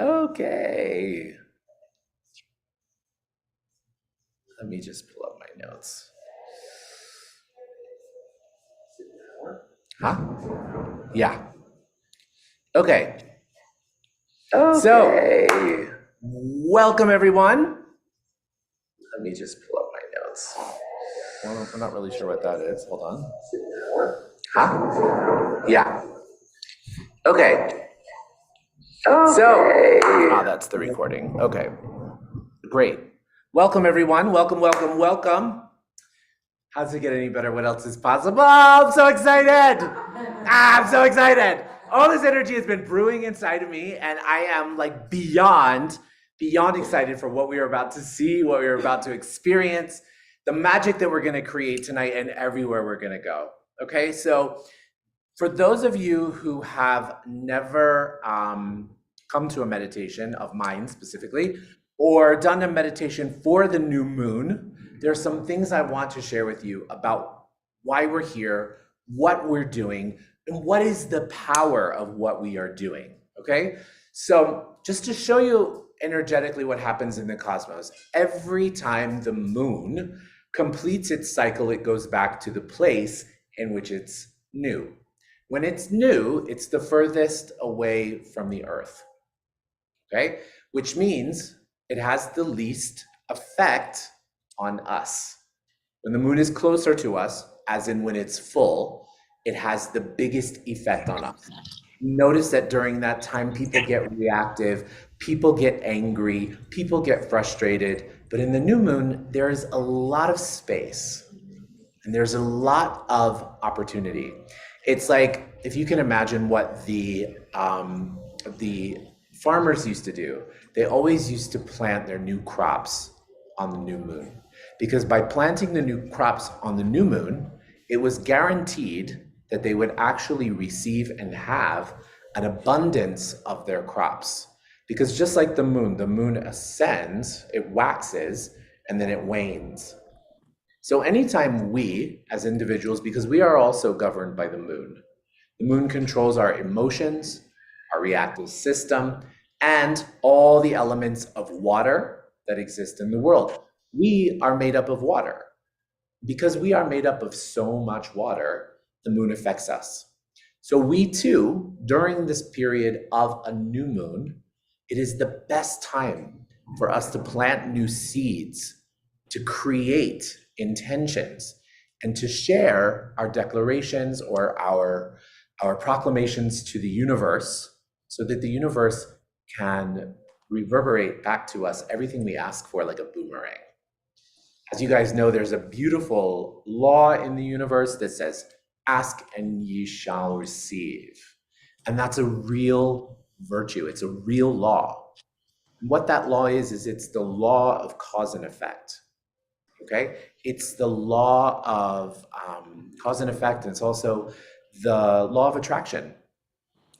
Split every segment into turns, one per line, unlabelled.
Okay. Let me just pull up my notes. Huh? Yeah. Okay. So, welcome everyone. Let me just pull up my notes. Well, I'm not really sure what that is. Hold on. Huh? Yeah. Okay. So, that's the recording. Okay. Great. Welcome everyone. Welcome, welcome, welcome. How's it get any better? What else is possible? Oh, I'm so excited. I'm so excited. All this energy has been brewing inside of me, and I am like beyond excited for what we are about to see, what we are about to experience, the magic that we're going to create tonight and everywhere we're going to go. Okay, so for those of you who have never come to a meditation of mine specifically, or done a meditation for the new moon, there are some things I want to share with you about why we're here, what we're doing, and what is the power of what we are doing, okay? So just to show you energetically what happens in the cosmos, every time the moon completes its cycle, it goes back to the place in which it's new. When it's new, it's the furthest away from the Earth, okay? Which means it has the least effect on us. When the moon is closer to us, as in when it's full, it has the biggest effect on us. Notice that during that time, people get reactive, people get angry, people get frustrated, but in the new moon, there's a lot of space and there's a lot of opportunity. It's like, if you can imagine what the farmers used to do, they always used to plant their new crops on the new moon. Because by planting the new crops on the new moon, it was guaranteed that they would actually receive and have an abundance of their crops. Because just like the moon ascends, it waxes, and then it wanes. So anytime we, as individuals, because we are also governed by the moon controls our emotions, our reactive system, and all the elements of water that exist in the world. We are made up of water. Because we are made up of so much water, the moon affects us. So we too, during this period of a new moon, it is the best time for us to plant new seeds, to create intentions, and to share our declarations or our proclamations to the universe, so that the universe can reverberate back to us everything we ask for like a boomerang. As you guys know, there's a beautiful law in the universe that says, ask and ye shall receive. And that's a real virtue. It's a real law. And what that law is it's the law of cause and effect. Okay? It's the law of cause and effect. And it's also the law of attraction,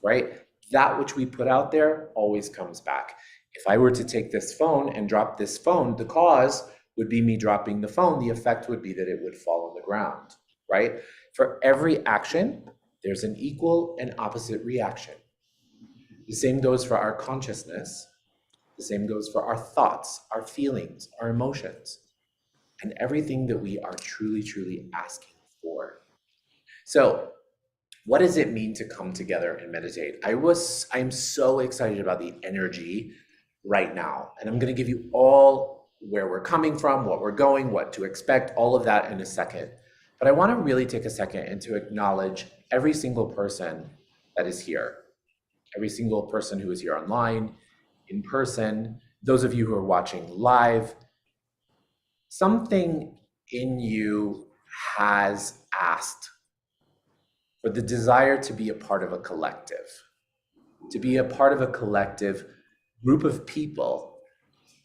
right? That which we put out there always comes back. If I were to take this phone and drop this phone, the cause would be me dropping the phone. The effect would be that it would fall on the ground, right? For every action, there's an equal and opposite reaction. The same goes for our consciousness. The same goes for our thoughts, our feelings, our emotions, and everything that we are truly, truly asking for. So, what does it mean to come together and meditate? I'm so excited about the energy right now. And I'm going to give you all where we're coming from, what we're going, what to expect, all of that in a second. But I want to really take a second and to acknowledge every single person that is here, every single person who is here online, in person, those of you who are watching live. Something in you has asked for the desire to be a part of a collective, to be a part of a collective group of people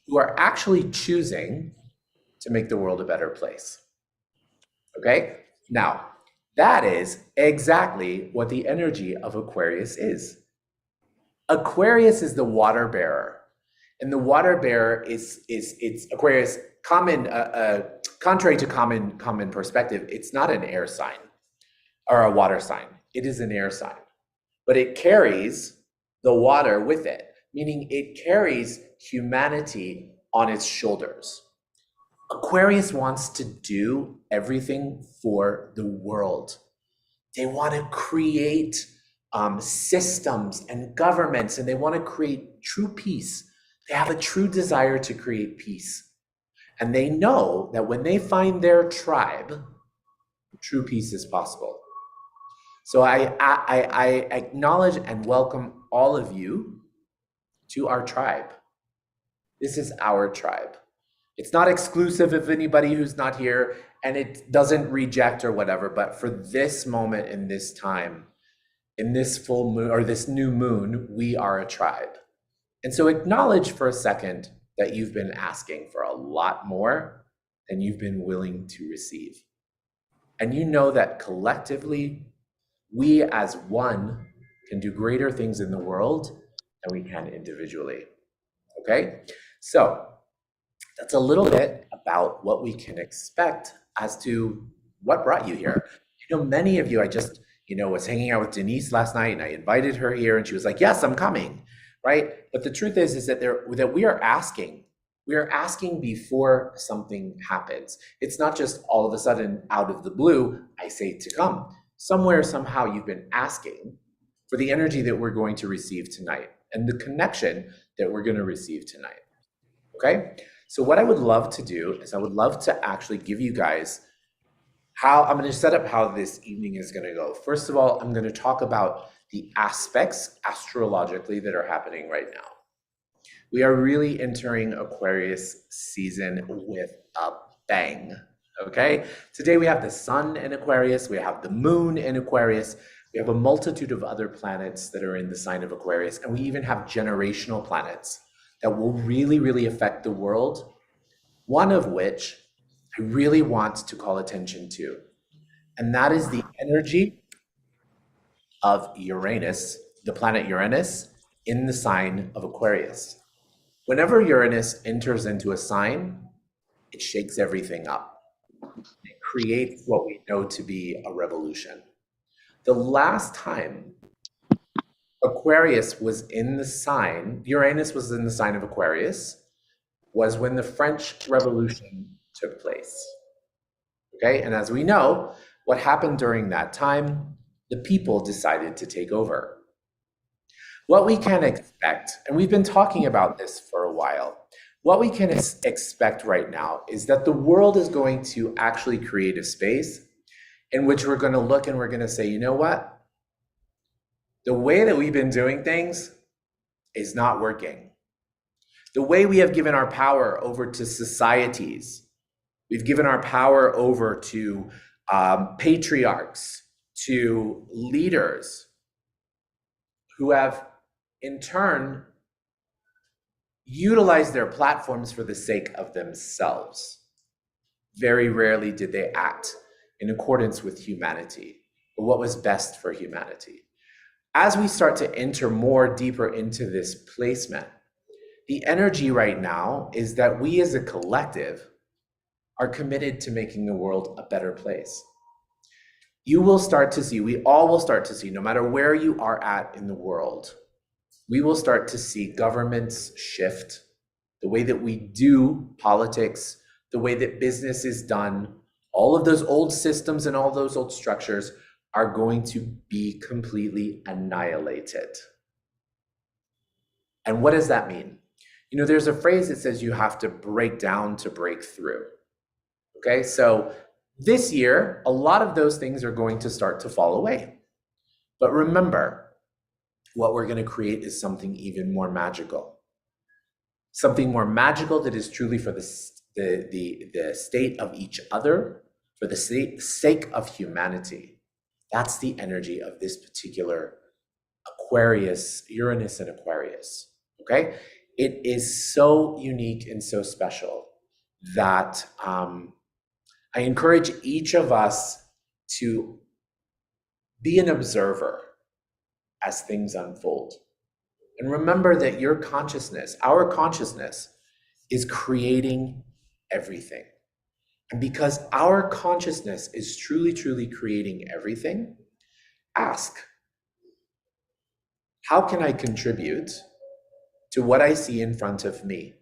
who are actually choosing to make the world a better place. Okay? Now, that is exactly what the energy of Aquarius is. Aquarius is the water bearer, and the water bearer is Aquarius. Contrary to common perspective, it's not an air sign or a water sign. It is an air sign, but it carries the water with it. meaning it carries humanity on its shoulders. Aquarius wants to do everything for the world. They want to create systems and governments, and they want to create true peace. They have a true desire to create peace. And they know that when they find their tribe, true peace is possible. So I acknowledge and welcome all of you to our tribe. This is our tribe. It's not exclusive of anybody who's not here, and it doesn't reject or whatever, but for this moment in this time, in this full moon or this new moon, we are a tribe. And so acknowledge for a second that you've been asking for a lot more than you've been willing to receive. And you know that collectively, we as one can do greater things in the world than we can individually. Okay? So that's a little bit about what we can expect as to what brought you here. You know, many of you, I just, was hanging out with Denise last night and I invited her here and she was like, yes, I'm coming, right? But the truth is that we are asking before something happens. It's not just all of a sudden out of the blue, I say to come. Somewhere, somehow you've been asking for the energy that we're going to receive tonight and the connection that we're going to receive tonight. Okay? So what I would love to do is I would love to actually give you guys how I'm going to set up how this evening is going to go. First of all, I'm going to talk about the aspects astrologically that are happening right now. We are really entering Aquarius season with a bang. Okay? Today we have the sun in Aquarius, we have the moon in Aquarius, we have a multitude of other planets that are in the sign of Aquarius, and we even have generational planets that will really, really affect the world, one of which I really want to call attention to, and that is the energy of Uranus, the planet Uranus, in the sign of Aquarius. Whenever Uranus enters into a sign, it shakes everything up. It creates what we know to be a revolution. The last time Aquarius was in the sign, Uranus was in the sign of Aquarius, was when the French Revolution took place. Okay, and as we know, what happened during that time, the people decided to take over. What we can expect, and we've been talking about this for a while, what we can expect right now is that the world is going to actually create a space in which we're going to look and we're going to say, you know what? The way that we've been doing things is not working. The way we have given our power over to societies, we've given our power over to patriarchs, to leaders who have in turn utilized their platforms for the sake of themselves. Very rarely did they act in accordance with humanity, or what was best for humanity. As we start to enter more deeper into this placement, the energy right now is that we as a collective are committed to making the world a better place. You will start to see, we all will start to see, no matter where you are at in the world, we will start to see governments shift, the way that we do politics, the way that business is done, all of those old systems and all those old structures are going to be completely annihilated. And what does that mean? There's a phrase that says you have to break down to break through. Okay, so this year, a lot of those things are going to start to fall away. But remember, what we're going to create is something even more magical. Something more magical that is truly for the state of each other, for the sake of humanity. That's the energy of this particular Aquarius, Uranus and Aquarius, okay? It is so unique and so special that I encourage each of us to be an observer as things unfold. And remember that your consciousness, our consciousness, is creating everything. And because our consciousness is truly, truly creating everything, ask, how can I contribute to what I see in front of me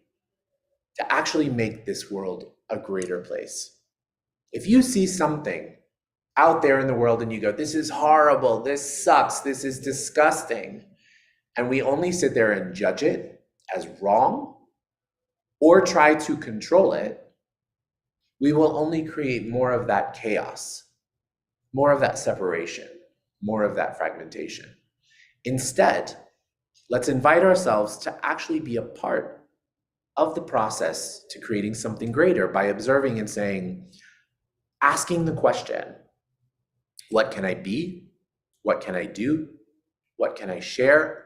to actually make this world a greater place. If you see something out there in the world and you go, this is horrible, this sucks, this is disgusting, and we only sit there and judge it as wrong or try to control it, we will only create more of that chaos, more of that separation, more of that fragmentation. Instead, let's invite ourselves to actually be a part of the process to creating something greater by observing and saying, asking the question, what can I be? What can I do? What can I share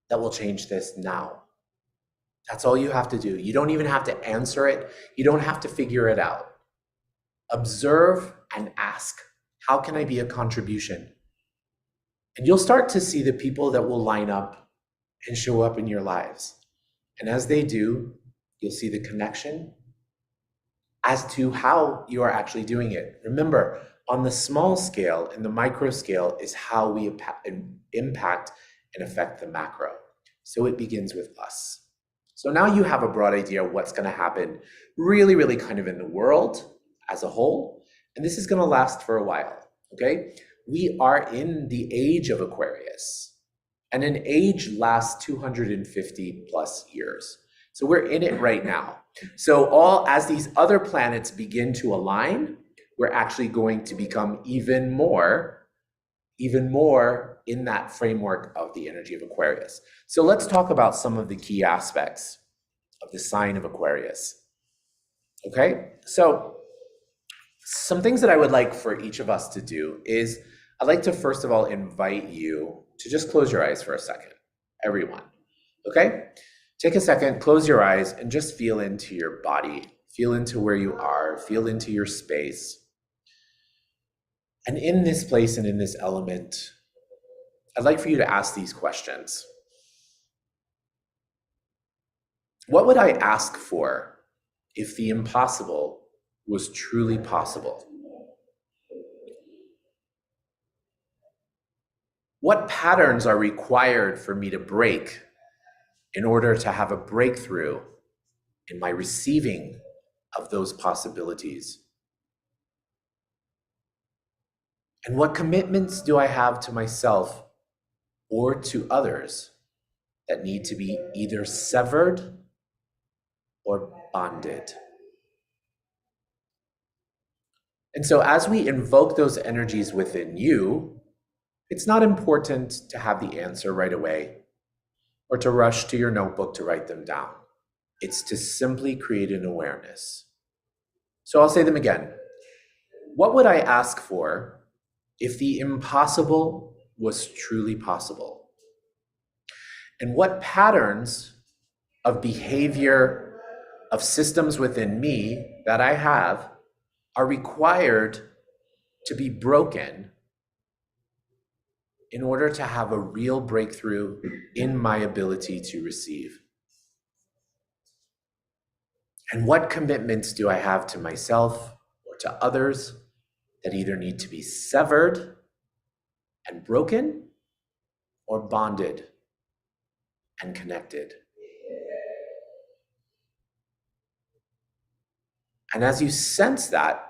that will change this now? That's all you have to do. You don't even have to answer it. You don't have to figure it out. Observe and ask, how can I be a contribution? And you'll start to see the people that will line up and show up in your lives. And as they do, you'll see the connection as to how you are actually doing it. Remember, on the small scale and the micro scale is how we impact and affect the macro. So it begins with us. So now you have a broad idea of what's going to happen really, really kind of in the world as a whole. And this is going to last for a while, okay? We are in the age of Aquarius, and an age lasts 250 plus years. So we're in it right now. So as these other planets begin to align, we're actually going to become even more in that framework of the energy of Aquarius. So let's talk about some of the key aspects of the sign of Aquarius. Okay, so some things that I would like for each of us to do is I'd like to first of all invite you to just close your eyes for a second, everyone. Okay, take a second, close your eyes, and just feel into your body, feel into where you are, feel into your space. And in this place and in this element, I'd like for you to ask these questions. What would I ask for if the impossible was truly possible? What patterns are required for me to break in order to have a breakthrough in my receiving of those possibilities? And what commitments do I have to myself or to others that need to be either severed or bonded? And so as we invoke those energies within you, it's not important to have the answer right away or to rush to your notebook to write them down. It's to simply create an awareness. So I'll say them again. What would I ask for if the impossible was truly possible? And what patterns of behavior, of systems within me that I have are required to be broken in order to have a real breakthrough in my ability to receive? And what commitments do I have to myself or to others that either need to be severed and broken or bonded and connected? And as you sense that,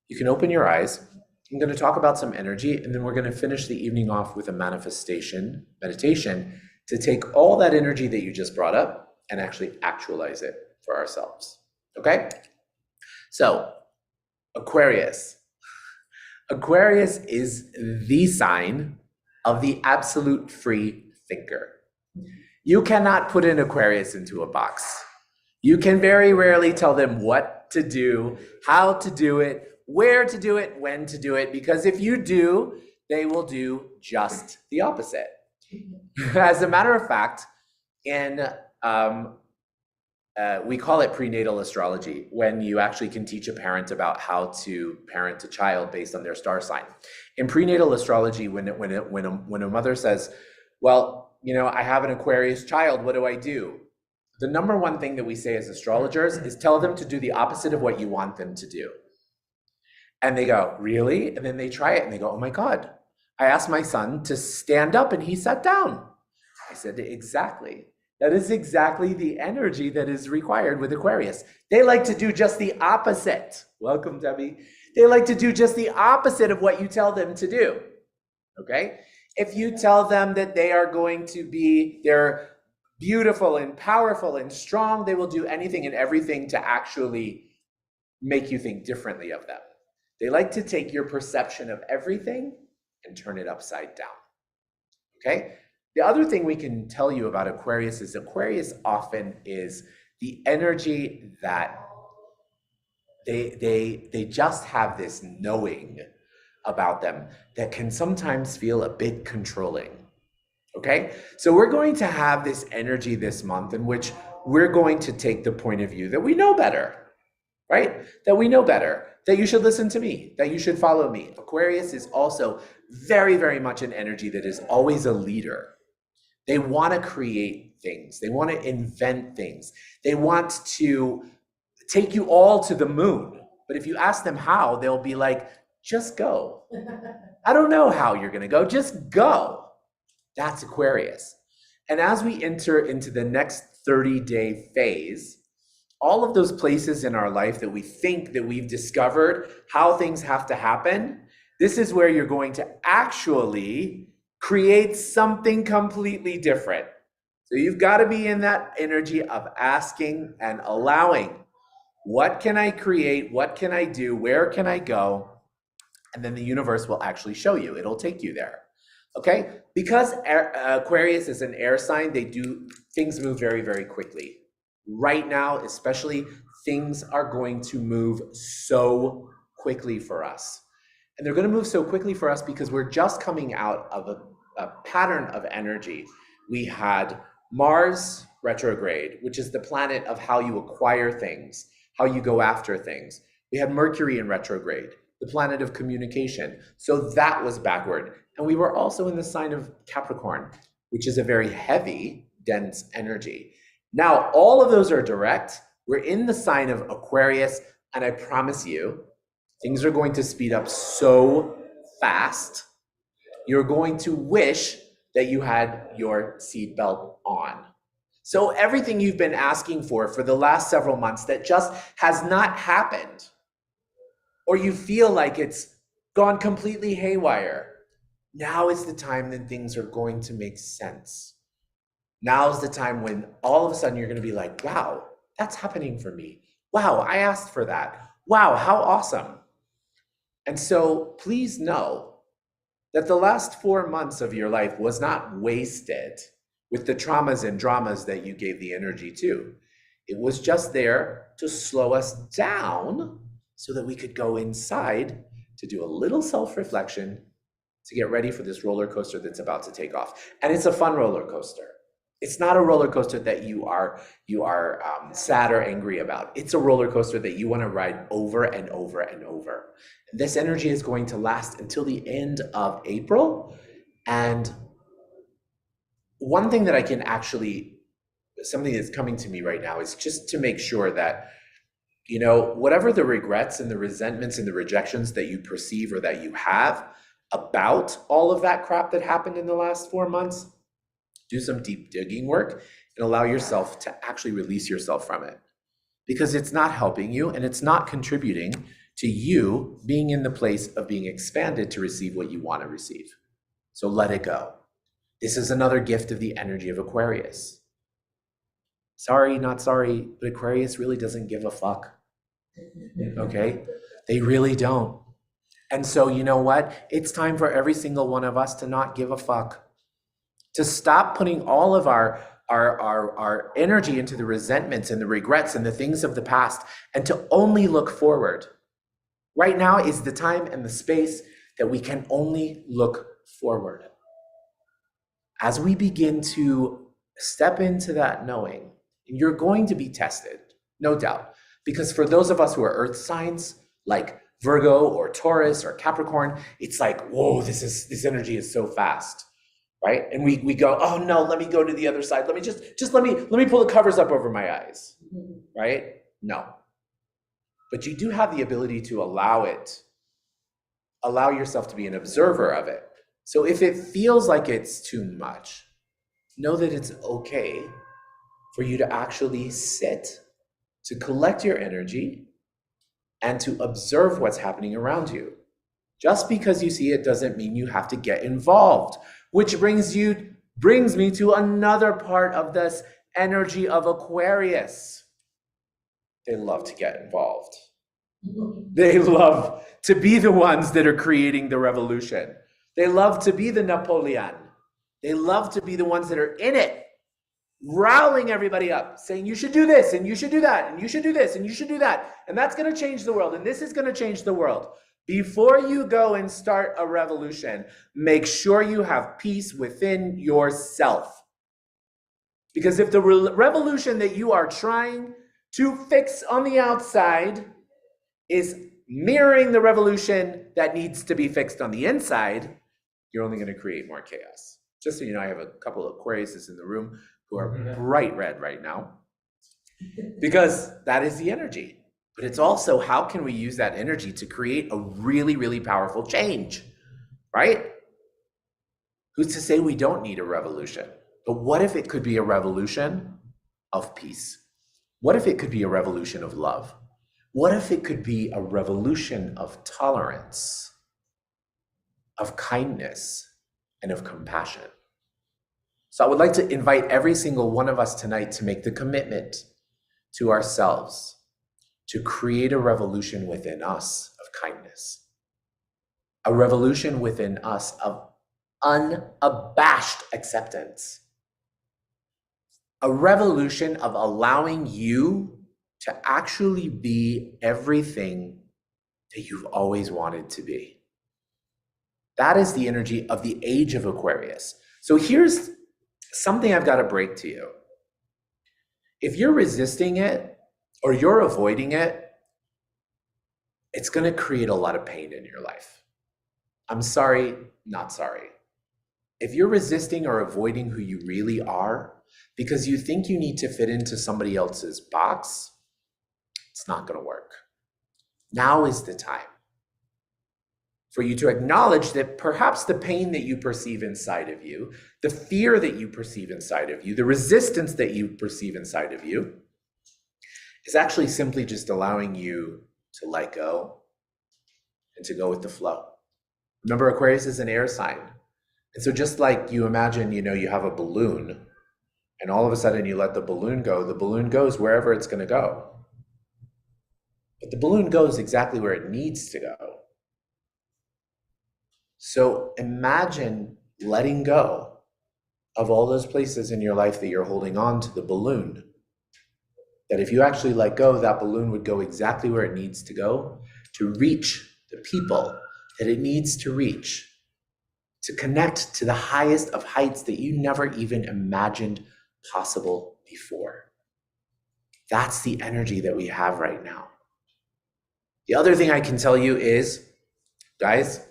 you can open your eyes. I'm going to talk about some energy, and then we're going to finish the evening off with a manifestation meditation to take all that energy that you just brought up and actually actualize it for ourselves. Okay? So, Aquarius. Aquarius is the sign of the absolute free thinker. You cannot put an Aquarius into a box. You can very rarely tell them what to do, how to do it, where to do it, when to do it, because if you do, they will do just the opposite. As a matter of fact, in we call it prenatal astrology, when you actually can teach a parent about how to parent a child based on their star sign. In prenatal astrology, when a mother says, well, I have an Aquarius child, what do I do? The number one thing that we say as astrologers is tell them to do the opposite of what you want them to do. And they go, really? And then they try it and they go, oh my God, I asked my son to stand up and he sat down. I said, exactly. That is exactly the energy that is required with Aquarius. They like to do just the opposite. Welcome, Debbie. They like to do just the opposite of what you tell them to do. Okay? If you tell them that they are going to be, they're beautiful and powerful and strong, they will do anything and everything to actually make you think differently of them. They like to take your perception of everything and turn it upside down. Okay? The other thing we can tell you about Aquarius is Aquarius often is the energy that they just have this knowing about them that can sometimes feel a bit controlling. Okay? So we're going to have this energy this month in which we're going to take the point of view that we know better, right? That we know better, that you should listen to me, that you should follow me. Aquarius is also very, very much an energy that is always a leader. They want to create things. They want to invent things. They want to take you all to the moon. But if you ask them how, they'll be like, just go. I don't know how you're going to go. Just go. That's Aquarius. And as we enter into the next 30-day phase, all of those places in our life that we think that we've discovered how things have to happen, this is where you're going to actually create something completely different. So you've got to be in that energy of asking and allowing. What can I create? What can I do? Where can I go? And then the universe will actually show you. It'll take you there. Okay? Because Aquarius is an air sign, things move very, very quickly. Right now, especially, things are going to move so quickly for us. And they're going to move so quickly for us because we're just coming out of a pattern of energy. We had Mars retrograde, which is the planet of how you acquire things, how you go after things. We had Mercury in retrograde, the planet of communication. So that was backward. And we were also in the sign of Capricorn, which is a very heavy, dense energy. Now, all of those are direct. We're in the sign of Aquarius, and I promise you, things are going to speed up so fast. You're going to wish that you had your seatbelt on. So everything you've been asking for the last several months that just has not happened, or you feel like it's gone completely haywire, now is the time that things are going to make sense. Now is the time when all of a sudden you're going to be like, wow, that's happening for me. Wow, I asked for that. Wow, how awesome. And so please know that the last 4 months of your life was not wasted with the traumas and dramas that you gave the energy to. It was just there to slow us down so that we could go inside to do a little self-reflection to get ready for this roller coaster that's about to take off. And it's a fun roller coaster. It's not a roller coaster that you are sad or angry about. It's a roller coaster that you want to ride over and over and over. And this energy is going to last until the end of April. And one thing that I can actually, something that's coming to me right now is just to make sure that, you know, whatever the regrets and the resentments and the rejections that you perceive or that you have about all of that crap that happened in the last 4 months, do some deep digging work and allow yourself to actually release yourself from it, because it's not helping you and it's not contributing to you being in the place of being expanded to receive what you want to receive. So let it go. This is another gift of the energy of Aquarius. Sorry, not sorry, but Aquarius really doesn't give a fuck. Okay? They really don't. And so you know what? It's time for every single one of us to not give a fuck. To stop putting all of our energy into the resentments and the regrets and the things of the past, and to only look forward. Right now is the time and the space that we can only look forward. As we begin to step into that knowing, you're going to be tested, no doubt. Because for those of us who are earth signs, like Virgo or Taurus or Capricorn, it's like, whoa, this energy is so fast. Right? And we go, oh no, let me go to the other side. Let me just let me pull the covers up over my eyes. Right? No. But you do have the ability to allow yourself to be an observer of it. So if it feels like it's too much, know that it's okay for you to actually sit, to collect your energy, and to observe what's happening around you. Just because you see it doesn't mean you have to get involved, which brings me to another part of this energy of Aquarius. They love to get involved. They love to be the ones that are creating the revolution. They love to be the Napoleon. They love to be the ones that are in it, riling everybody up, saying you should do this and you should do that and you should do this and you should do that. And that's going to change the world. And this is going to change the world. Before you go and start a revolution, make sure you have peace within yourself. Because if the revolution that you are trying to fix on the outside is mirroring the revolution that needs to be fixed on the inside, you're only going to create more chaos. Just so you know, I have a couple of Aquariuses in the room who are bright red right now, because that is the energy. But it's also, how can we use that energy to create a really, really powerful change, right? Who's to say we don't need a revolution? But what if it could be a revolution of peace? What if it could be a revolution of love? What if it could be a revolution of tolerance, of kindness, and of compassion? So I would like to invite every single one of us tonight to make the commitment to ourselves to create a revolution within us of kindness, a revolution within us of unabashed acceptance, a revolution of allowing you to actually be everything that you've always wanted to be. That is the energy of the age of Aquarius. So here's something I've got to break to you. If you're resisting it or you're avoiding it, it's going to create a lot of pain in your life. I'm sorry, not sorry. If you're resisting or avoiding who you really are because you think you need to fit into somebody else's box, it's not going to work. Now is the time for you to acknowledge that perhaps the pain that you perceive inside of you, the fear that you perceive inside of you, the resistance that you perceive inside of you is actually simply just allowing you to let go and to go with the flow. Remember, Aquarius is an air sign. And so just like you imagine, you have a balloon and all of a sudden you let the balloon goes wherever it's going to go. But the balloon goes exactly where it needs to go. So imagine letting go of all those places in your life that you're holding on to the balloon. That if you actually let go, that balloon would go exactly where it needs to go to reach the people that it needs to reach, to connect to the highest of heights that you never even imagined possible before. That's the energy that we have right now. The other thing I can tell you is, guys,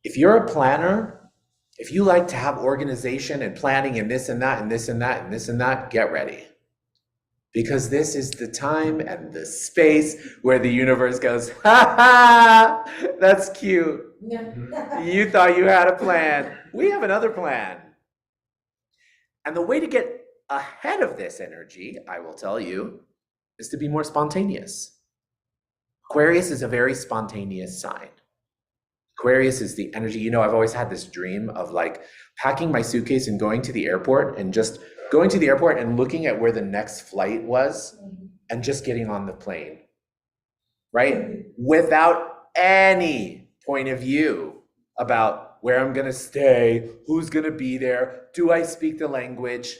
if you're a planner, if you like to have organization and planning and this and that and this and that and this and that, get ready. Because this is the time and the space where the universe goes, ha ha, that's cute. You thought you had a plan. We have another plan. And the way to get ahead of this energy, I will tell you, is to be more spontaneous. Aquarius is a very spontaneous sign. Aquarius is the energy, I've always had this dream of like packing my suitcase and going to the airport and just going to the airport and looking at where the next flight was and just getting on the plane, right? Without any point of view about where I'm going to stay, who's going to be there, do I speak the language?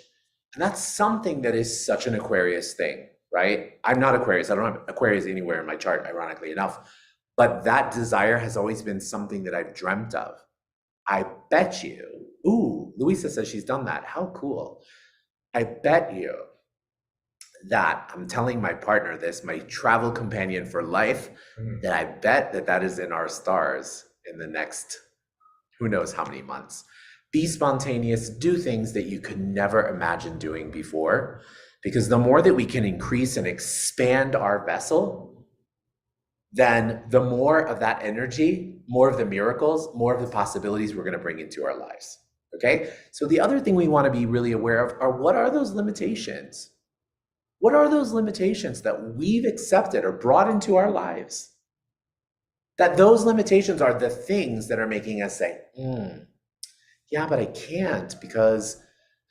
And that's something that is such an Aquarius thing, right? I'm not Aquarius. I don't have Aquarius anywhere in my chart, ironically enough. But that desire has always been something that I've dreamt of. I bet you, Louisa says she's done that. How cool. I bet you that, I'm telling my partner this, my travel companion for life, that I bet that is in our stars in the next, who knows how many months. Be spontaneous, do things that you could never imagine doing before, because the more that we can increase and expand our vessel, then the more of that energy, more of the miracles, more of the possibilities we're going to bring into our lives. Okay? So the other thing we want to be really aware of are, what are those limitations? What are those limitations that we've accepted or brought into our lives? That those limitations are the things that are making us say, yeah, but I can't because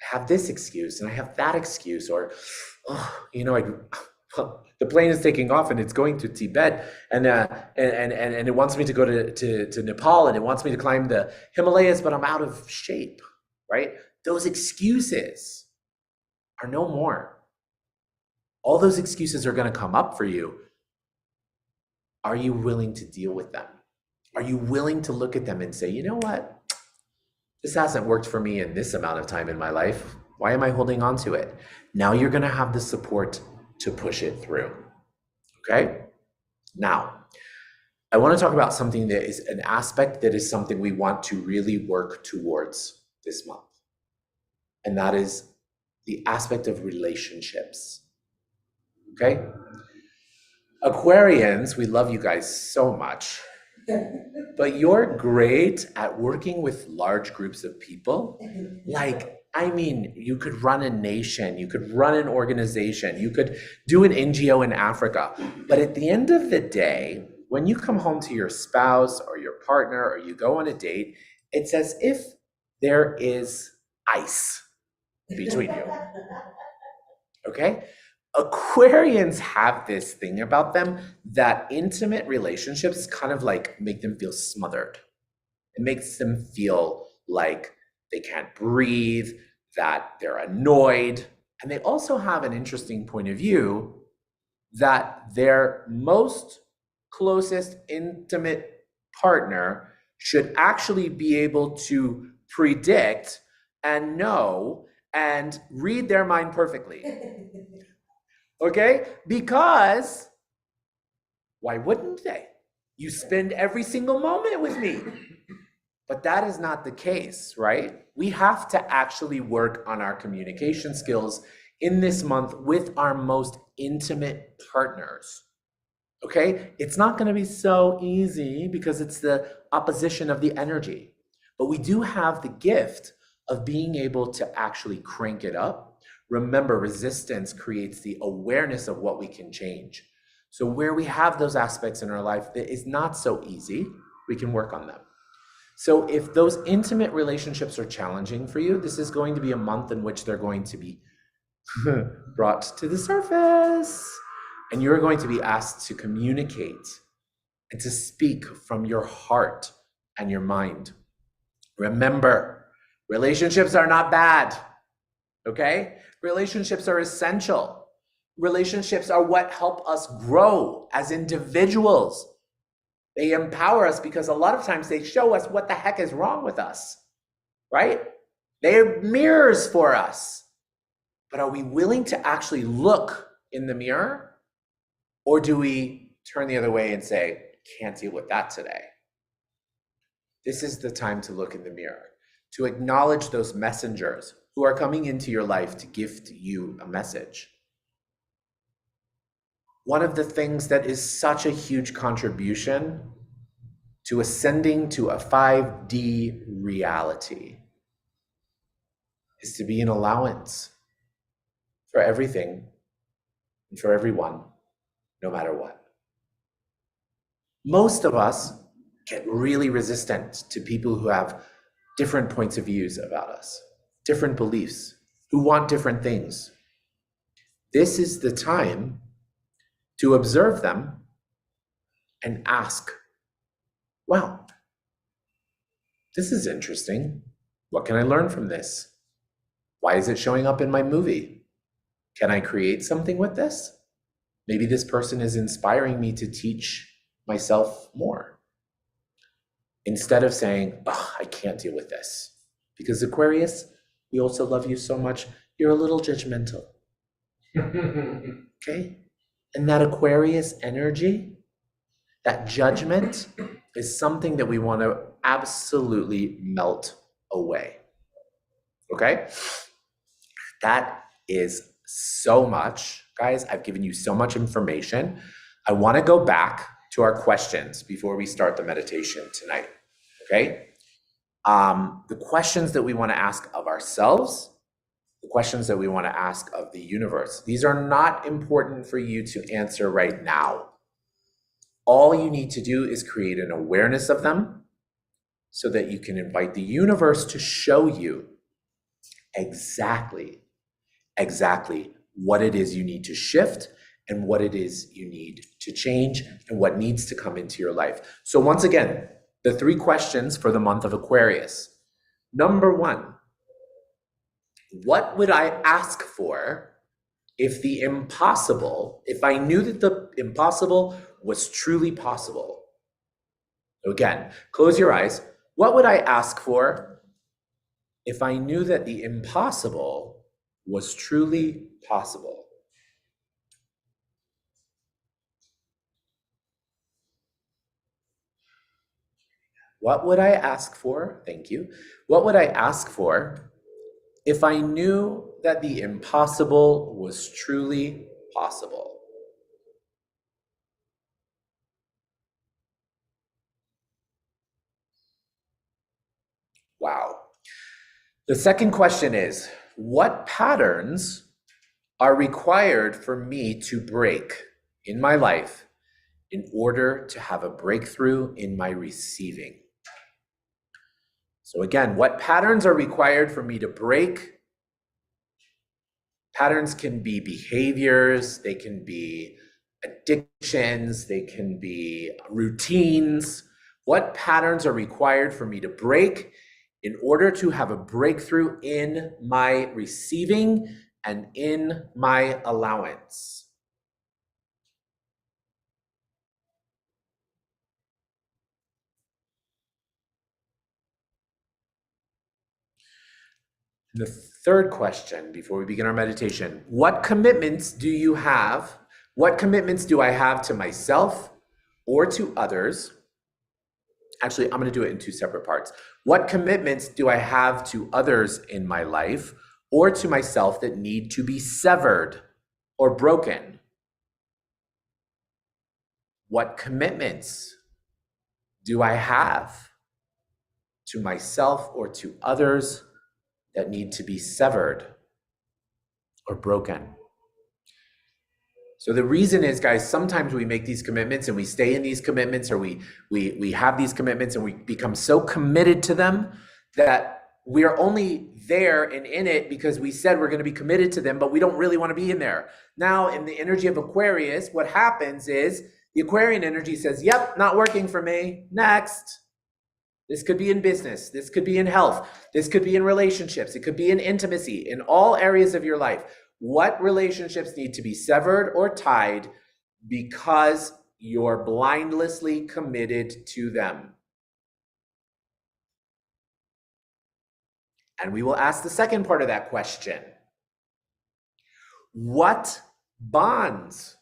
I have this excuse and I have that excuse, or, oh, the plane is taking off and it's going to Tibet, and it wants me to go to Nepal, and it wants me to climb the Himalayas, but I'm out of shape, right? Those excuses are no more. All those excuses are going to come up for you. Are you willing to deal with them? Are you willing to look at them and say, you know what? This hasn't worked for me in this amount of time in my life. Why am I holding on to it? Now you're going to have the support to push it through. Okay? Now, I want to talk about something that is an aspect that is something we want to really work towards this month. And that is the aspect of relationships. Okay? Aquarians, we love you guys so much, but you're great at working with large groups of people. Like, I mean, you could run a nation, you could run an organization, you could do an NGO in Africa. But at the end of the day, when you come home to your spouse or your partner, or you go on a date, it's as if there is ice between you. Okay? Aquarians have this thing about them that intimate relationships kind of like make them feel smothered. It makes them feel like they can't breathe, that they're annoyed. And they also have an interesting point of view that their most closest intimate partner should actually be able to predict and know and read their mind perfectly. Okay? Because why wouldn't they? You spend every single moment with me. But that is not the case, right? We have to actually work on our communication skills in this month with our most intimate partners. Okay? It's not going to be so easy because it's the opposition of the energy. But we do have the gift of being able to actually crank it up. Remember, resistance creates the awareness of what we can change. So where we have those aspects in our life that is not so easy, we can work on them. So if those intimate relationships are challenging for you, this is going to be a month in which they're going to be brought to the surface. And you're going to be asked to communicate and to speak from your heart and your mind. Remember, relationships are not bad, okay? Relationships are essential. Relationships are what help us grow as individuals. They empower us because a lot of times they show us what the heck is wrong with us, right? They're mirrors for us. But are we willing to actually look in the mirror? Or do we turn the other way and say, can't deal with that today? This is the time to look in the mirror, to acknowledge those messengers who are coming into your life to gift you a message. One of the things that is such a huge contribution to ascending to a 5D reality is to be an allowance for everything and for everyone, no matter what. Most of us get really resistant to people who have different points of views about us, different beliefs, who want different things. This is the time to observe them and ask, wow, this is interesting. What can I learn from this? Why is it showing up in my movie? Can I create something with this? Maybe this person is inspiring me to teach myself more. Instead of saying, oh, I can't deal with this. Because Aquarius, we also love you so much. You're a little judgmental. Okay? And that Aquarius energy, that judgment is something that we want to absolutely melt away. Okay? That is so much. Guys, I've given you so much information. I want to go back to our questions before we start the meditation tonight. Okay? the questions that we want to ask of ourselves, the questions that we want to ask of the universe. These are not important for you to answer right now. All you need to do is create an awareness of them so that you can invite the universe to show you exactly what it is you need to shift and what it is you need to change and what needs to come into your life. So once again, the 3 questions for the month of Aquarius. Number 1, what would I ask for if I knew that the impossible was truly possible? So again, close your eyes. What would I ask for if I knew that the impossible was truly possible? What would I ask for? Thank you. What would I ask for if I knew that the impossible was truly possible? Wow. The second question is, what patterns are required for me to break in my life in order to have a breakthrough in my receiving? So again, what patterns are required for me to break? Patterns can be behaviors, they can be addictions, they can be routines. What patterns are required for me to break in order to have a breakthrough in my receiving and in my allowance? The third question before we begin our meditation, what commitments do you have? What commitments do I have to myself or to others? Actually, I'm going to do it in 2 separate parts. What commitments do I have to others in my life or to myself that need to be severed or broken? What commitments do I have to myself or to others that need to be severed or broken? So the reason is, guys, sometimes we make these commitments and we stay in these commitments, or we have these commitments and we become so committed to them that we are only there and in it because we said we're going to be committed to them, but we don't really want to be in there. Now, in the energy of Aquarius, what happens is the Aquarian energy says, yep, not working for me. Next. This could be in business. This could be in health. This could be in relationships. It could be in intimacy, in all areas of your life. What relationships need to be severed or tied because you're blindlessly committed to them? And we will ask the second part of that question. What bonds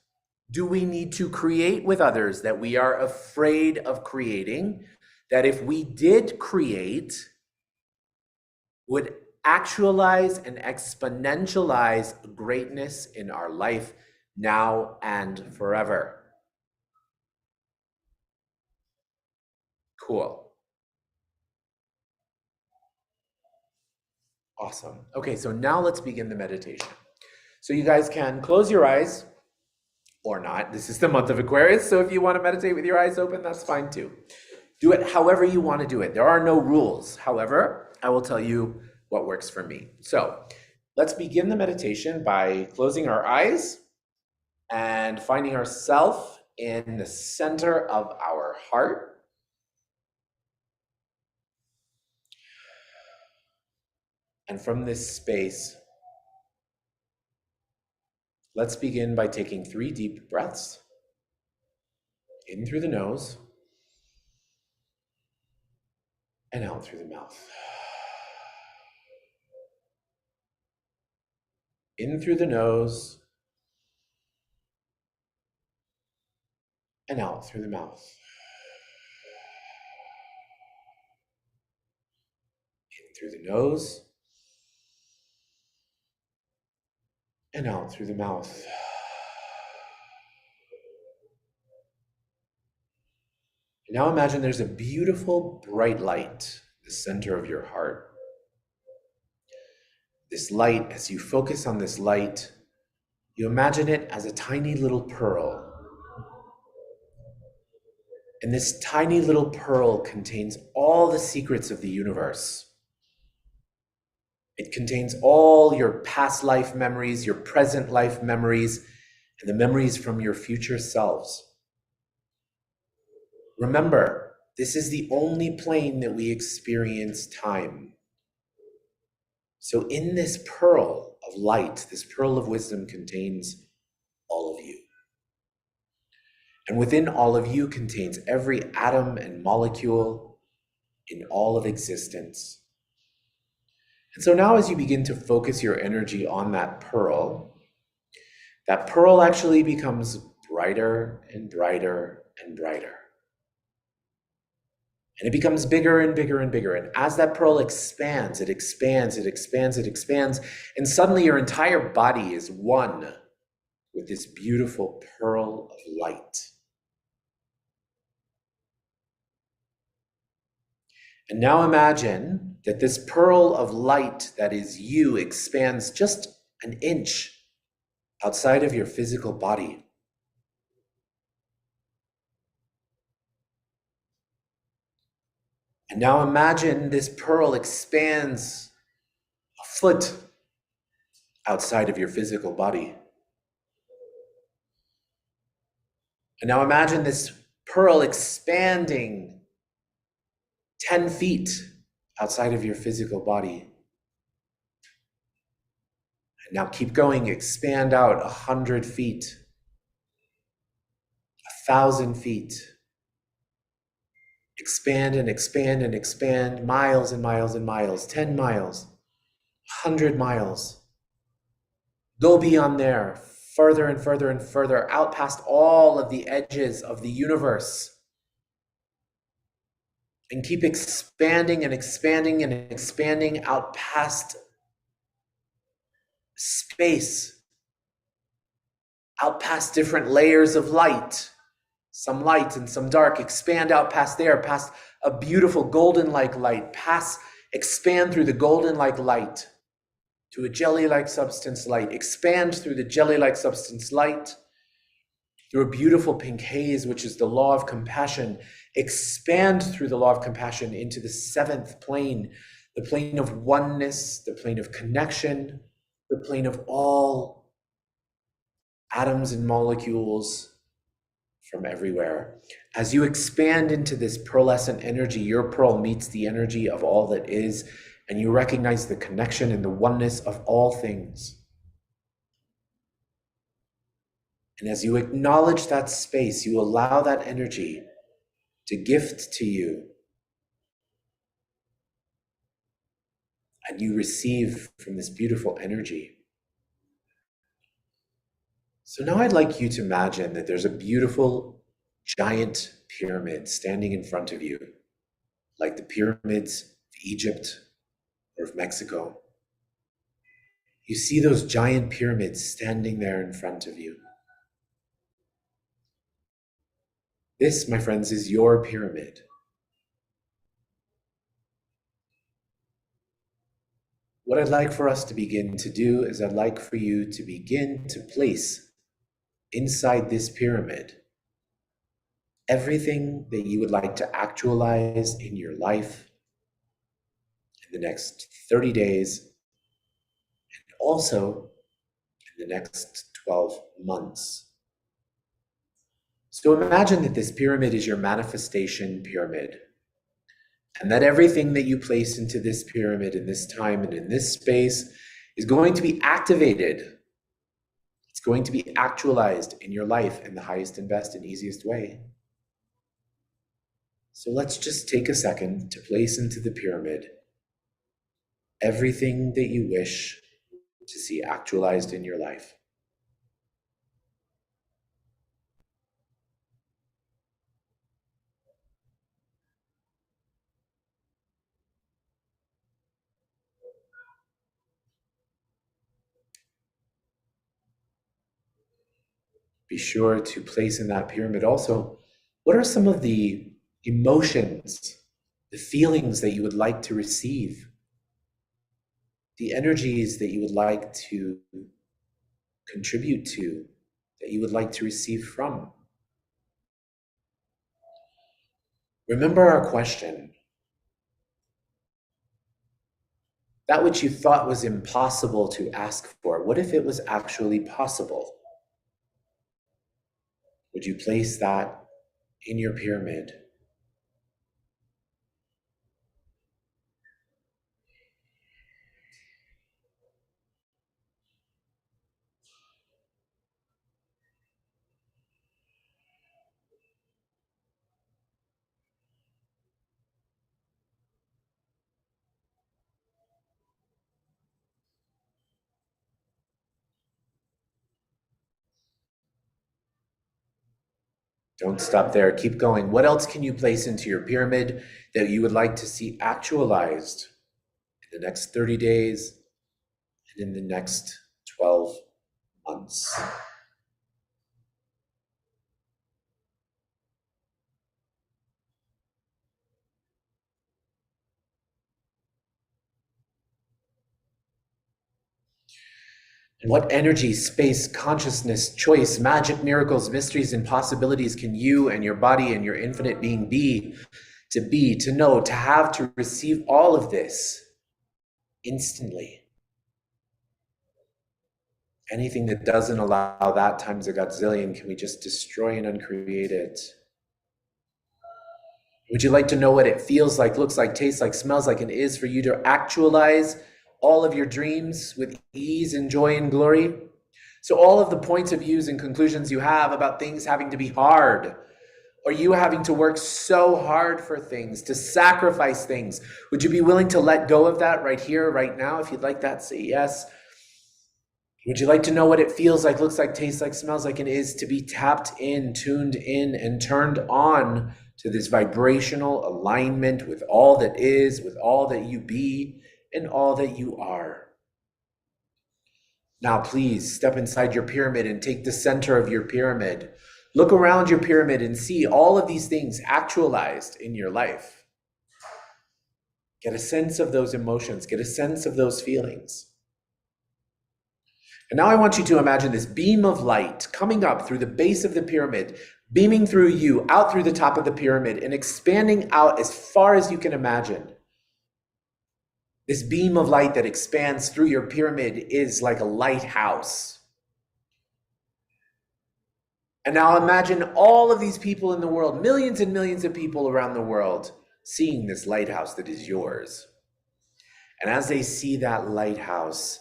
do we need to create with others that we are afraid of creating, that if we did create, would actualize and exponentialize greatness in our life now and forever? Cool. Awesome. Okay, so now let's begin the meditation. So you guys can close your eyes or not. This is the month of Aquarius, so if you want to meditate with your eyes open, that's fine too. Do it however you want to do it. There are no rules. However, I will tell you what works for me. So let's begin the meditation by closing our eyes and finding ourselves in the center of our heart. And from this space, let's begin by taking 3 deep breaths in through the nose and out through the mouth. In through the nose and out through the mouth. In through the nose and out through the mouth. And now imagine there's a beautiful bright light the center of your heart. This light, as you focus on this light, you imagine it as a tiny little pearl. And this tiny little pearl contains all the secrets of the universe. It contains all your past life memories, your present life memories, and the memories from your future selves. Remember, this is the only plane that we experience time. So in this pearl of light, this pearl of wisdom contains all of you. And within all of you contains every atom and molecule in all of existence. And so now as you begin to focus your energy on that pearl actually becomes brighter and brighter and brighter. And it becomes bigger and bigger and bigger. And as that pearl expands, it expands, it expands, it expands. And suddenly your entire body is one with this beautiful pearl of light. And now imagine that this pearl of light that is you expands just an inch outside of your physical body. And now imagine this pearl expands a foot outside of your physical body. And now imagine this pearl expanding 10 feet outside of your physical body. And now keep going, expand out 100 feet, 1,000 feet. Expand and expand and expand, miles and miles and miles, 10 miles, 100 miles. Go beyond there, further and further and further, out past all of the edges of the universe. And keep expanding and expanding and expanding out past space, out past different layers of light, some light and some dark. Expand out past there, past a beautiful golden-like light, expand through the golden-like light to a jelly-like substance light. Expand through the jelly-like substance light, through a beautiful pink haze, which is the law of compassion. Expand through the law of compassion into the seventh plane, the plane of oneness, the plane of connection, the plane of all atoms and molecules from everywhere. As you expand into this pearlescent energy, your pearl meets the energy of all that is, and you recognize the connection and the oneness of all things. And as you acknowledge that space, you allow that energy to gift to you. And you receive from this beautiful energy. So now I'd like you to imagine that there's a beautiful giant pyramid standing in front of you, like the pyramids of Egypt or of Mexico. You see those giant pyramids standing there in front of you. This, my friends, is your pyramid. What I'd like for us to begin to do is I'd like for you to begin to place inside this pyramid everything that you would like to actualize in your life in the next 30 days, and also in the next 12 months. So imagine that this pyramid is your manifestation pyramid, and that everything that you place into this pyramid in this time and in this space is going to be activated. It's going to be actualized in your life in the highest and best and easiest way. So let's just take a second to place into the pyramid everything that you wish to see actualized in your life. Be sure to place in that pyramid also, what are some of the emotions the feelings that you would like to receive, the energies that you would like to contribute to, that you would like to receive from. Remember our question. That which you thought was impossible to ask for, what if it was actually possible? Would you place that in your pyramid? Don't stop there. Keep going. What else can you place into your pyramid that you would like to see actualized in the next 30 days and in the next 12 months? And what energy, space, consciousness, choice, magic, miracles, mysteries, and possibilities can you and your body and your infinite being be, to know, to have, to receive all of this instantly? Anything that doesn't allow that times a godzillion, can we just destroy and uncreate it? Would you like to know what it feels like, looks like, tastes like, smells like, and is for you to actualize all of your dreams with ease and joy and glory? So all of the points of views and conclusions you have about things having to be hard, or you having to work so hard for things, to sacrifice things, would you be willing to let go of that right here, right now? If you'd like that, say yes. Would you like to know what it feels like, looks like, tastes like, smells like, and is to be tapped in, tuned in, and turned on to this vibrational alignment with all that is, with all that you be, and all that you are? Now, please step inside your pyramid and take the center of your pyramid. Look around your pyramid and see all of these things actualized in your life. Get a sense of those emotions, get a sense of those feelings. And now I want you to imagine this beam of light coming up through the base of the pyramid, beaming through you, out through the top of the pyramid, and expanding out as far as you can imagine. This beam of light that expands through your pyramid is like a lighthouse. And now imagine all of these people in the world, millions and millions of people around the world, seeing this lighthouse that is yours. And as they see that lighthouse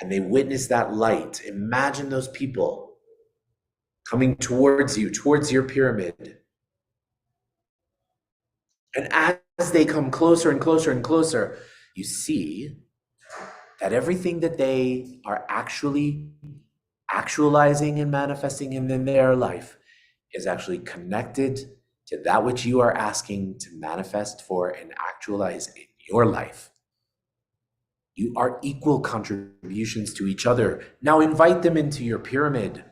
and they witness that light, imagine those people coming towards you, towards your pyramid. And as they come closer and closer and closer, you see that everything that they are actually actualizing and manifesting in their life is actually connected to that which you are asking to manifest for and actualize in your life. You are equal contributions to each other. Now invite them into your pyramid.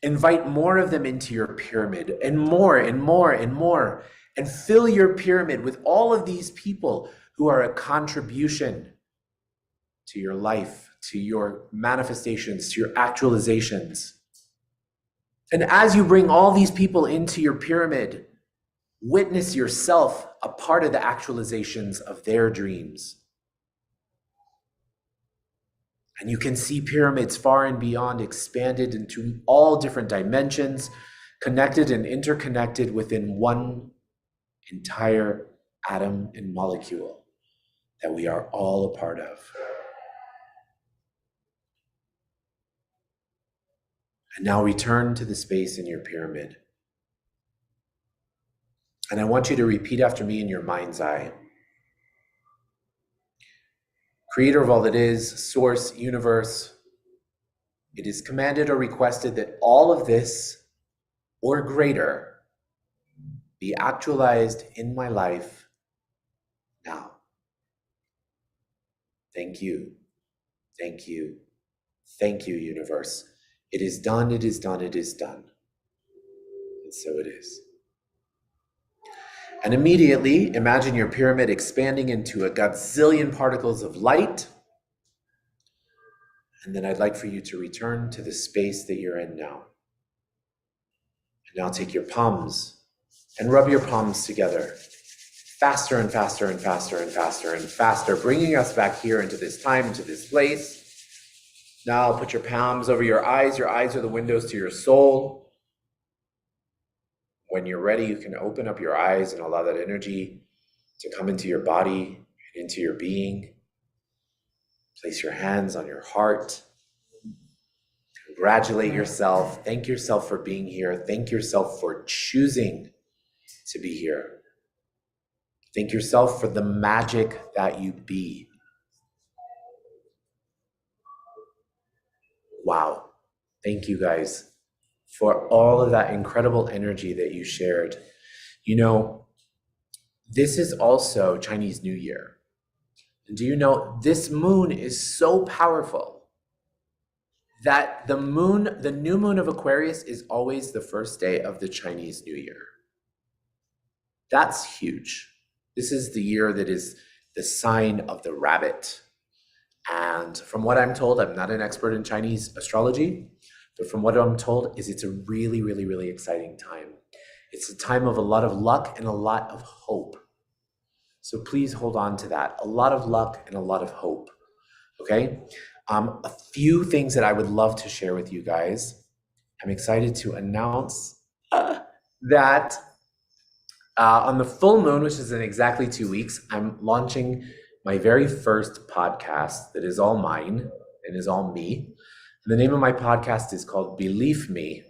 Invite more of them into your pyramid, and more and more and more, and fill your pyramid with all of these people who are a contribution to your life, to your manifestations, to your actualizations. And as you bring all these people into your pyramid, witness yourself a part of the actualizations of their dreams. And you can see pyramids far and beyond, expanded into all different dimensions, connected and interconnected within one entire atom and molecule that we are all a part of. And now return to the space in your pyramid. And I want you to repeat after me in your mind's eye. Creator of all that is, source, universe, it is commanded or requested that all of this or greater be actualized in my life now. Thank you. Thank you. Thank you, universe. It is done, it is done, it is done. And so it is. And immediately imagine your pyramid expanding into a gazillion particles of light. And then I'd like for you to return to the space that you're in now. And now take your palms and rub your palms together. Faster and faster and faster and faster and faster, bringing us back here into this time, into this place. Now put your palms over your eyes. Your eyes are the windows to your soul. When you're ready, you can open up your eyes and allow that energy to come into your body and into your being. Place your hands on your heart. Congratulate yourself. Thank yourself for being here. Thank yourself for choosing to be here. Thank yourself for the magic that you be. Wow. Thank you guys for all of that incredible energy that you shared. You know, this is also Chinese New Year. Do you know this moon is so powerful that the new moon of Aquarius is always the first day of the Chinese New Year. That's huge. This is the year that is the sign of the rabbit. And from what I'm told, I'm not an expert in Chinese astrology, but from what I'm told is it's a really, really, really exciting time. It's a time of a lot of luck and a lot of hope. So please hold on to that. A lot of luck and a lot of hope. Okay? A few things that I would love to share with you guys. I'm excited to announce that on the full moon, which is in exactly 2 weeks, I'm launching my very first podcast that is all mine and is all me. The name of my podcast is called Believe Me,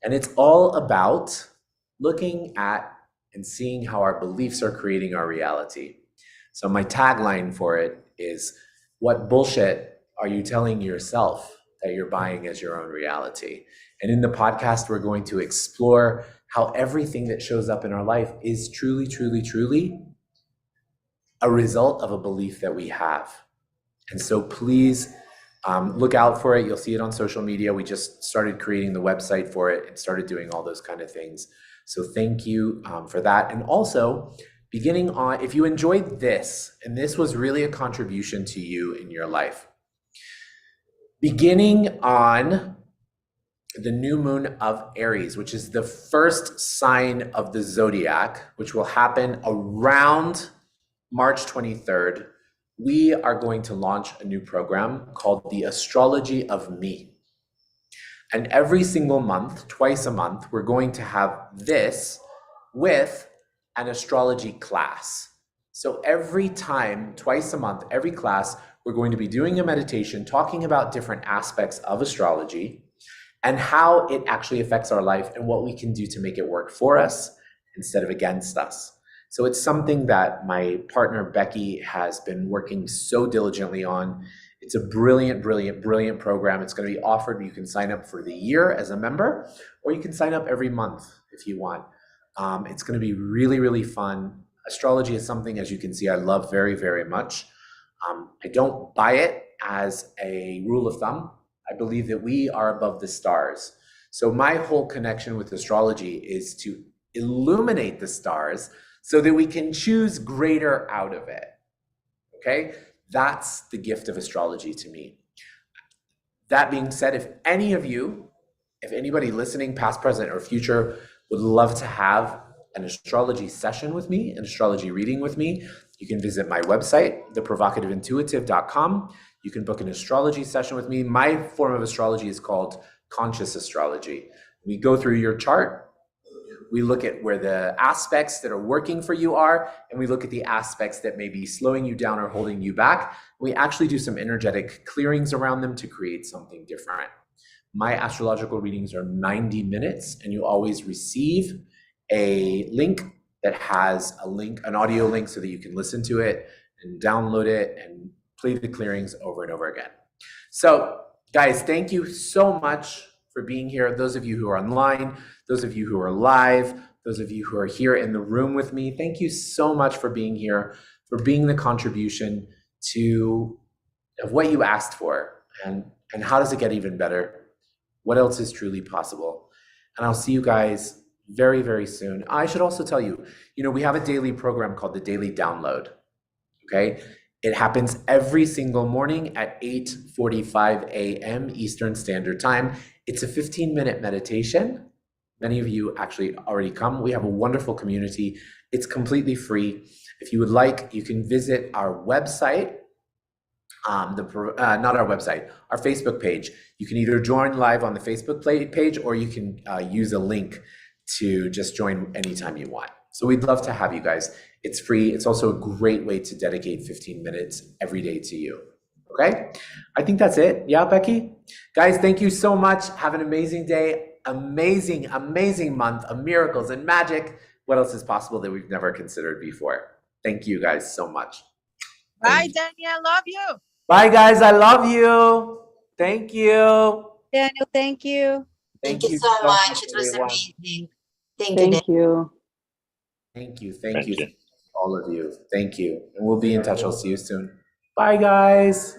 and it's all about looking at and seeing how our beliefs are creating our reality. So my tagline for it is, what bullshit are you telling yourself that you're buying as your own reality? And in the podcast, we're going to explore how everything that shows up in our life is truly, truly, truly a result of a belief that we have. And so please look out for it. You'll see it on social media. We just started creating the website for it and started doing all those kind of things. So thank you for that. And also, beginning on, if you enjoyed this, and this was really a contribution to you in your life, beginning on the new moon of Aries, which is the first sign of the zodiac, which will happen around March 23rd, we are going to launch a new program called the Astrology of Me. And every single month, twice a month, we're going to have this with an astrology class. So every time, twice a month, every class, we're going to be doing a meditation, talking about different aspects of astrology and how it actually affects our life and what we can do to make it work for us instead of against us. So it's something that my partner, Becky, has been working so diligently on. It's a brilliant, brilliant, brilliant program. It's going to be offered. You can sign up for the year as a member, or you can sign up every month if you want. It's going to be really, really fun. Astrology is something, as you can see, I love very, very much. I don't buy it as a rule of thumb. I believe that we are above the stars. So my whole connection with astrology is to illuminate the stars so that we can choose greater out of it. Okay? That's the gift of astrology to me. That being said, if anybody listening, past, present, or future, would love to have an astrology session with me, an astrology reading with me, you can visit my website, theprovocativeintuitive.com. You can book an astrology session with me. My form of astrology is called conscious astrology. We go through your chart. We look at where the aspects that are working for you are, and we look at the aspects that may be slowing you down or holding you back. We actually do some energetic clearings around them to create something different. My astrological readings are 90 minutes, and you always receive a link that has an audio link so that you can listen to it and download it and play the clearings over and over again. So guys, thank you so much for being here. Those of you who are online, those of you who are live, those of you who are here in the room with me, thank you so much for being here, for being the contribution of what you asked for, and how does it get even better? What else is truly possible? And I'll see you guys very, very soon. I should also tell you, we have a daily program called the Daily Download. Okay. It happens every single morning at 8:45 a.m. Eastern Standard Time. It's a 15-minute meditation. Many of you actually already come. We have a wonderful community. It's completely free. If you would like, you can visit our website, not our website, our Facebook page. You can either join live on the Facebook page, or you can use a link to just join anytime you want. So we'd love to have you guys. It's free. It's also a great way to dedicate 15 minutes every day to you. Okay? I think that's it. Yeah, Becky? Guys, thank you so much. Have an amazing day. Amazing, amazing month of miracles and magic. What else is possible that we've never considered before? Thank you guys so much.
Bye, Danny. I love you.
Bye, guys. I love you. Thank you.
Daniel, thank you.
Thank you so much. It was
everyone.
amazing. Thank you.
Thank you.
Thank you. Thank you, all of you. Thank you. And we'll be in touch. I'll see you soon. Bye, guys.